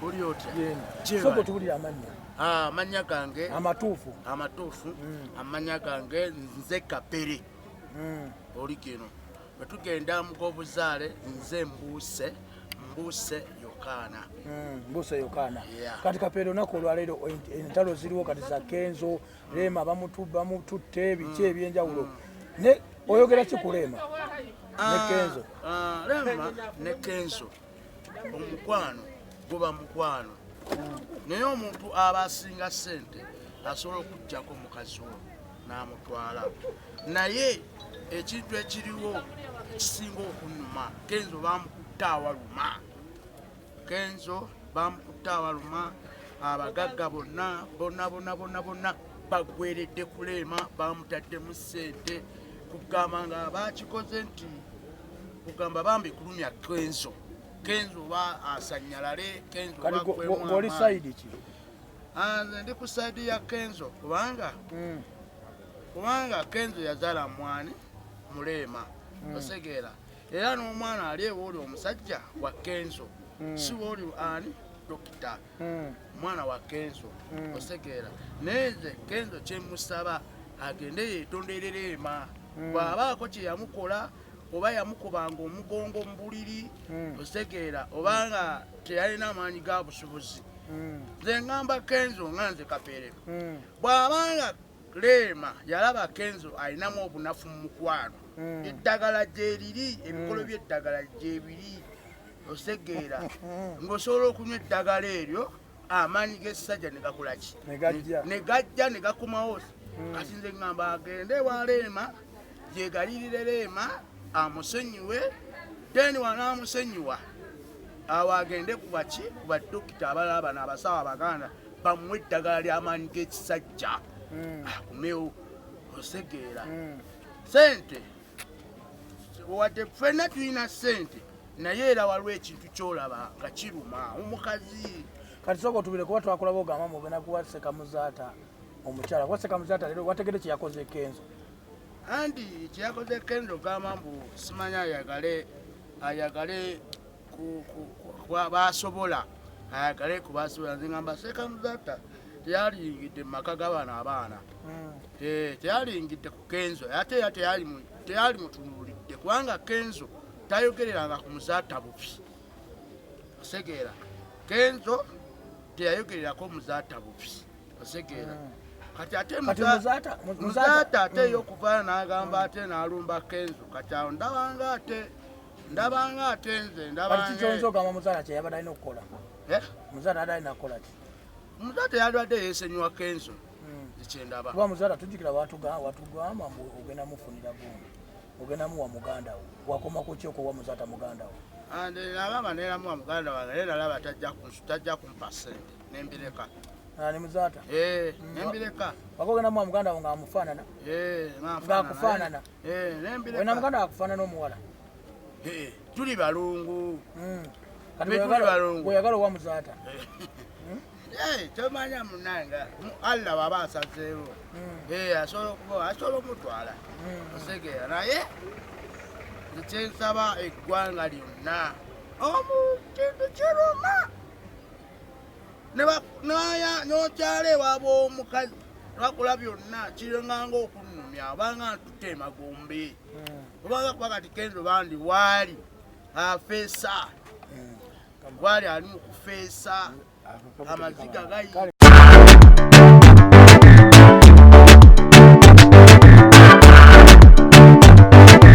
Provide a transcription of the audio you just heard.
oli otya soko tubulira amanya amanya gange amatuufu amanya gange nze Kapere oli kino bwe tugenda mu g'obuzaale nze Mbuuse Yokaana kati Kapere olunaku olwaleero entalo ziriwo kati za Kenzo Leema bamututte biki ebyenjawulo ne oyogera ki ku Leema ne Kenzo Leema ne Kenzo omukwano guba mukwano naye omuntu aba asinga ssente asobola okuggyako mukazi we n'amutwala naye ekintu ekiriwo ekisinga okunnuma Kenzo bamukutte awaluma abagagga bonna bagweredde ku Leema bamutaddemu ssente kugamba nga bakikoze nti kugamba bambi kulumya Kenzo ba asanyalale Kenzo oli side ki nze ndi ku side ya Kenzo kubanga Kenzo yazaala mwani mu Leema osegeera era n'omwana ali ewo oli omusajja wa Kenzo si woli ani dokita mwana wa Kenzo osegeera neze Kenzo kyemusaba agende yeetondere Leema bw'abaako kye yamukola oba yamukubanga omugongo mu buliri osegeera obanga teyalina amaanyi ga busobozi nze ngamba Kenzo nga nze Kapere bw'abanga Leema yalaba Kenzo alinamu obunafu mu mukwano eddagala gyeriri ebikolo by'eddagala gyebiri osegeera ng'osobola okunywa eddagala eryo amaanyi g'essajja ne gakola ki ne gajja ne gakomawo kati nze ngamba agende wa Leema gyegalirire Leema amusonyiwe then wanaamusonyiwa awo agende ku baki ku badokita abalala bano abasawo abaganda bamuwe eddagala ly'amaanyi g'ekisajja akumewo osegeera sente wadde ffenna tulina sente naye era waliwo ekintu ky'olaba nga kiruma omukazi kati soko tubire kuba twakulaba ogamba mugenda kuwa Sekamuzaata omukyala kuba Sekamuzaata leero wategedde kye yakoze Kenzo andi kyeyakoze Kenzo gamba mbu simanya ayagale basobola ayagale kubasobola nze ngamba Sekamuzaata teyalingidde mu maka g'abana abaana teyalingidde ku Kenzo ate teyali mutunuulidde kubanga Kenzo tayogereranga ku Muzaata bubi osegeera Kenzo teyayogererako Muzaata bubi osegeera kati ate Muzaata ate ey'okuvayo n'agamba ate n'alumba Kenzo kati awo ndabanga ate nze kikyonza ogamba Muzaata kye yabadde alina okukola Muzaata adde alina kukola ki Muzaata yalwadde yeesenywa Kenzo zikyendaba kuba Muzaata tujjukira watugamba mbu ogenda mufunira gundi ogenda muwa muganda wo wakoma ku ki okuwa Muzaata muganda wo nabanga neeramuwa muganda wange naye nalaba tajja kumpa ssente nembireka ni Muzaata nembireka waka ogenda muwa muganda wo ng'amufaanana ng'akufaanana olina muganda wakufaanana omuwala tuli balungu kati bweyagala owa Muzaata tomanya munanga Allah waba asazeewo asobola omutwala osegeera naye kyensaba eggwanga lyonna kintu kiruma n'okyala ewaaba omukazi lwakola byonna kirenganga okunnumya obanga ntutte emagombe obanga kuba kati Kenzo bandi waali afeesa gwali ali mu kufeesa amaziga gayi